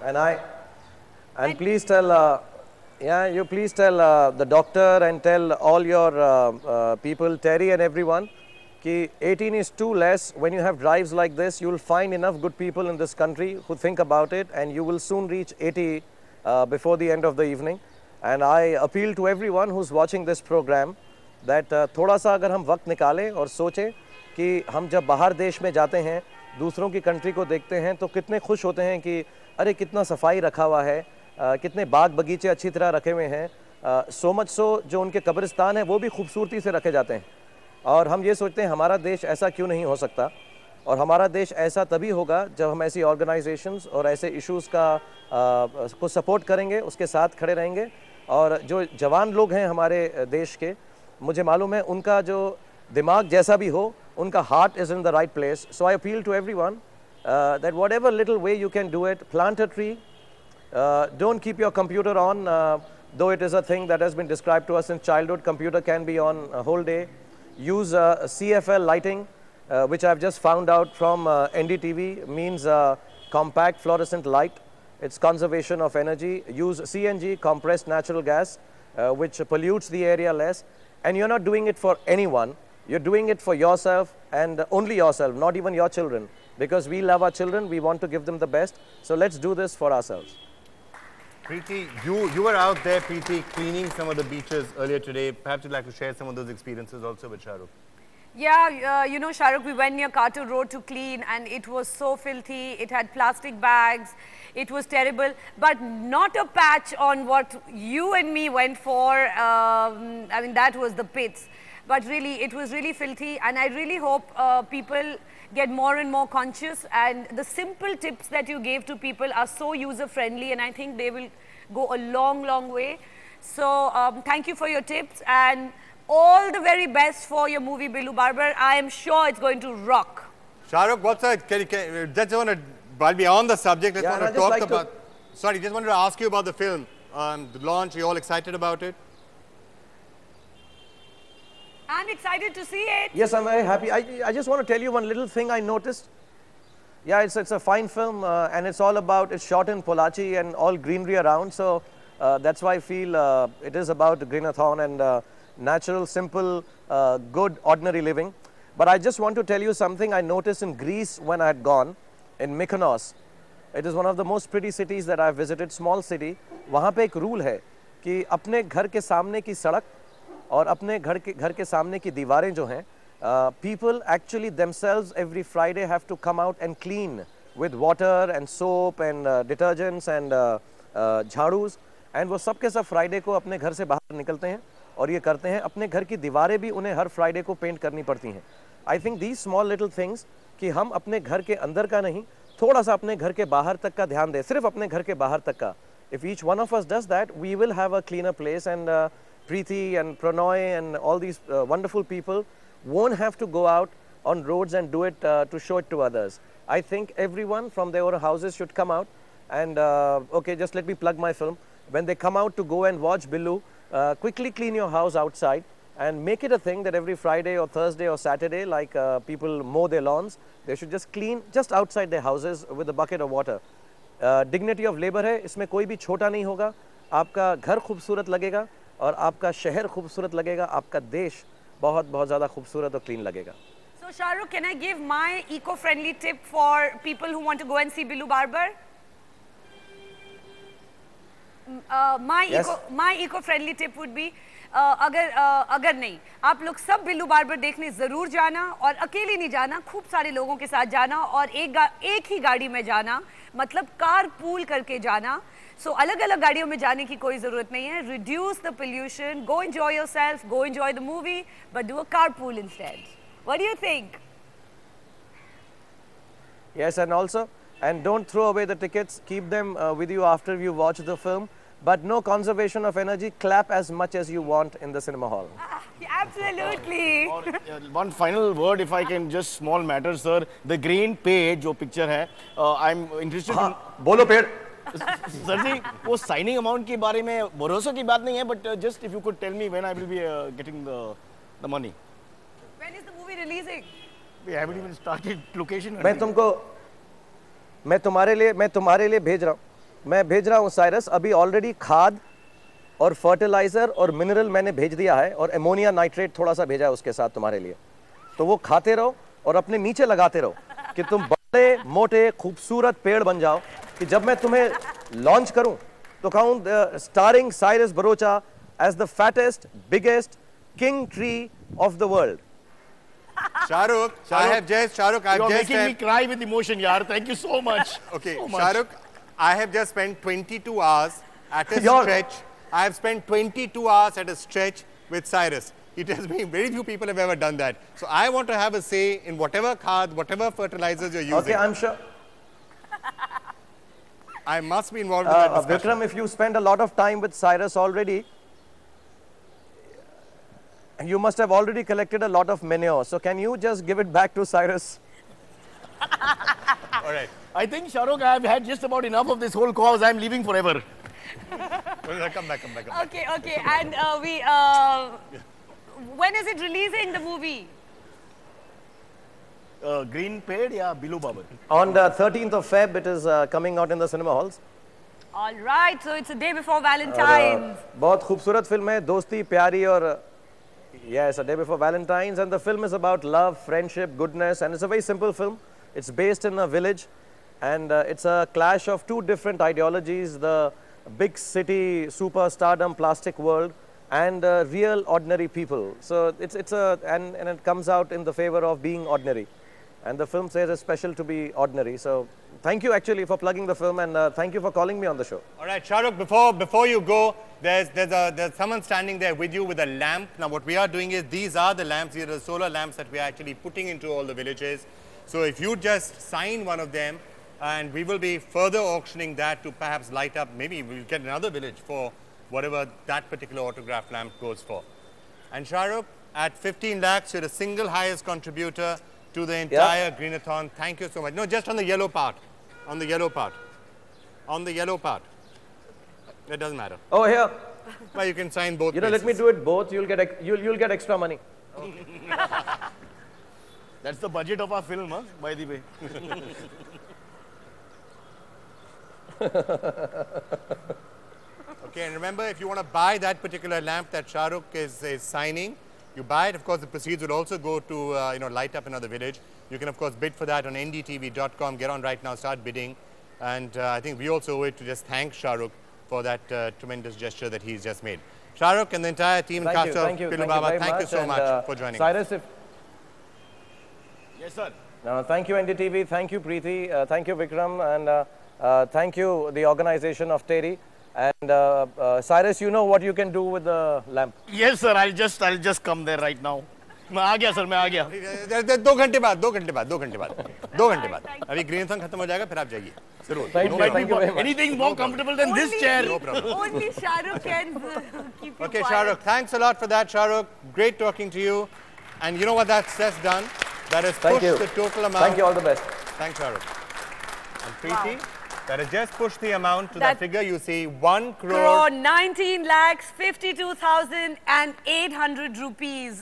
And please tell, you please tell the doctor and tell all your people, Terry and everyone, कि 18 is too less. When you have drives like this, you will find enough good people in this country who think about it, and you will soon reach 80 before the end of the evening. And I appeal to everyone who's watching this program that थोड़ा सा अगर हम वक्त निकालें और सोचें कि हम जब बाहर देश में जाते हैं, दूसरों की कंट्री को देखते हैं, तो कितने खुश होते हैं कि अरे कितना सफाई रखा हुआ है, कितने बाग बगीचे अच्छी तरह रखे हुए हैं, सो मच सो जो उनके कब्रिस्तान हैं वो भी खूबसूरती से रखे जाते हैं। और हम ये सोचते हैं हमारा देश ऐसा क्यों नहीं हो सकता, और हमारा देश ऐसा तभी होगा जब हम ऐसी ऑर्गेनाइजेशंस और ऐसे इश्यूज़ को सपोर्ट करेंगे, उसके साथ खड़े रहेंगे। और जो जवान लोग हैं हमारे देश के, मुझे मालूम है उनका जो दिमाग जैसा भी हो, उनका heart is in the right place. So I appeal to everyone that whatever little way you can do it, plant a tree. Don't keep your computer on, though it is a thing that has been described to us since childhood. Computer can be on a whole day. Use CFL lighting, which I've just found out from NDTV, means compact fluorescent light. It's conservation of energy. Use CNG, compressed natural gas, which pollutes the area less. And you're not doing it for anyone. You're doing it for yourself and only yourself, not even your children. Because we love our children, we want to give them the best. So let's do this for ourselves. Preeti, you were out there, Preeti, cleaning some of the beaches earlier today. Perhaps you'd like to share some of those experiences also with Shah Rukh. Yeah, you know, Shah Rukh, we went near Carter Road to clean, and it was so filthy. It had plastic bags. It was terrible, but not a patch on what you and me went for. I mean, that was the pits. But really, it was really filthy, and I really hope people get more and more conscious, and the simple tips that you gave to people are so user-friendly, and I think they will go a long, long way. So thank you for your tips, and all the very best for your movie, Billu Barbar. I am sure it's going to rock. Shah Rukh, what's that? Just want to, while we're on the subject, just want to talk about, sorry, just wanted to ask you about the film, the launch. Are you all excited about it? I'm excited to see it. Yes, I'm very happy. I just want to tell you one little thing I noticed. Yeah, it's a fine film, and it's all about, it's shot in Pollachi and all greenery around. So that's why I feel it is about Greenathon and natural, simple, good, ordinary living. But I just want to tell you something I noticed in Greece when I had gone, in Mykonos. It is one of the most pretty cities that I've visited, small city. वहाँ पे एक rule है कि अपने घर के सामने की सड़क और अपने घर के सामने की दीवारें जो हैं, people actually themselves every Friday have to come out and clean with water and soap and detergents and झाड़ूस, and वो सब के सब Friday को अपने घर से बाहर निकलते हैं और ये करते हैं। अपने घर की दीवारें भी उन्हें हर Friday को पेंट करनी पड़ती हैं। I think these small little things कि हम अपने घर के अंदर का नहीं, थोड़ा सा अपने घर के बाहर तक का ध्यान दें, सिर्फ अपने घर के बाहर तक का. If each one of us does that, we will have a cleaner place, and Preeti and Pranoy and all these wonderful people won't have to go out on roads and do it to show it to others. I think everyone from their own houses should come out and, okay, just let me plug my film. When they come out to go and watch Billu, quickly clean your house outside and make it a thing that every Friday or Thursday or Saturday, like people mow their lawns, they should just clean just outside their houses with a bucket of water. Dignity of labor है, इसमें कोई भी छोटा नहीं होगा, आपका घर खूबसूरत लगेगा और आपका शहर खूबसूरत लगेगा, आपका देश बहुत बहुत ज़्यादा खूबसूरत और क्लीन लगेगा. So Shah Rukh, can I give my eco-friendly tip for people who want to go and see Billu Barbar? My eco-friendly tip would be, अगर नहीं, आप लोग सब बिल्लू बार्बर देखने ज़रूर जाना और अकेले नहीं जाना, खूब सारे लोगों के साथ जाना और एक ही गाड़ी में जाना, मतलब कार पूल करके जाना. So अलग-अलग गाड़ियों में जाने की कोई ज़रूरत नहीं है. Reduce the pollution, go enjoy yourself, go enjoy the movie, but do a carpool instead. What do you think? Yes, and also, and don't throw away the tickets, keep them with you after you watch the film. But no conservation of energy, clap as much as you want in the cinema hall. Absolutely. One final word, if I can, just small matter, sir. The green page, जो picture है, I'm interested in... बोलो पेड़. Sir जी, वो signing amount के बारे में भरोसे की बात नहीं है, but just if you could tell me when I will be getting the money. When is the movie releasing? We haven't even started location. मैं तुम्हारे लिए भेज रहा हूँ. मैं भेज रहा हूँ साइरस, अभी ऑलरेडी खाद और फर्टिलाइजर और मिनरल मैंने भेज दिया है और एमोनिया नाइट्रेट थोड़ा सा भेजा है उसके साथ तुम्हारे लिए। तो वो खाते रहो और अपने नीचे लगाते रहो कि तुम बड़े मोटे खूबसूरत पेड़ बन जाओ, कि जब मैं तुम्हें लॉन्च करूं तो कहूं starring Cyrus Broacha as the fattest biggest king tree of the world. Shahrukh, I've You're just making me cry with emotion, yaar. Thank you so much. Okay, so much. Shahrukh, I have just spent 22 hours at a stretch. I have spent 22 hours at a stretch with Cyrus. He tells me very few people have ever done that. So I want to have a say in whatever khad, whatever fertilizers you're using. Okay, I'm sure. I must be involved in that discussion. Vikram, if you spend a lot of time with Cyrus already, you must have already collected a lot of manure. So can you just give it back to Cyrus? All right. I think, Shahrukh, I have had just about enough of this whole cause. I'm leaving forever. Come back. Okay. And when is it releasing, the movie? Green Paid, yeah, Bilu Babar. On the 13th of Feb, it is coming out in the cinema halls. All right, so it's a day before Valentine's. बहुत खूबसूरत film है, दोस्ती प्यारी और yes, a day before Valentine's, and the film is about love, friendship, goodness, and it's a very simple film. It's based in a village, and it's a clash of two different ideologies: the big city superstardom plastic world and real ordinary people. So and it comes out in the favor of being ordinary, and the film says it's special to be ordinary. So thank you actually for plugging the film, and thank you for calling me on the show. All right, Shahrukh, before you go, there's someone standing there with you with a lamp. Now what we are doing is, these are the lamps, these are the solar lamps that we are actually putting into all the villages. So if you just sign one of them, and we will be further auctioning that to perhaps light up, maybe we'll get another village for whatever that particular autograph lamp goes for. And Shahrukh, at 15 lakhs, you're the single highest contributor to the entire Greenathon. Thank you so much. No, just on the yellow part. On the yellow part. On the yellow part. It doesn't matter. Oh, here. Well, you can sign both. You know, let me do it both. You'll get extra money. Okay. That's the budget of our film, huh? By the way. Okay, and remember, if you want to buy that particular lamp that Shahrukh is signing, you buy it. Of course, the proceeds will also go to light up another village. You can, of course, bid for that on ndtv.com. Get on right now, start bidding. And I think we also owe it to just thank Shahrukh for that tremendous gesture that he's just made. Shahrukh and the entire team, cast of Bilu Babar, thank you so much for joining Cyrus, us. Yes, sir. Thank you, NDTV. Thank you, Preeti. Thank you, Vikram. And thank you, the organization of Terry. And Cyrus, you know what you can do with the lamp. Yes, sir. I'll just come there right now. मैं आ गया sir, मैं आ गया. 2 घंटे बाद. अभी Greenathon खत्म हो जाएगा, फिर आप जाइए. जरूर. Thank you very much. Anything more comfortable than this chair? No problem. Only Shahrukh can keep you Okay, quiet. Shahrukh, thanks a lot for that, Shahrukh. Great talking to you. And you know what that's done? That has pushed the total amount. Thank you, all the best. Thanks, Shahrukh. And Preeti, that has just pushed the amount to that figure you see, 1 crore. 19,52,800 rupees.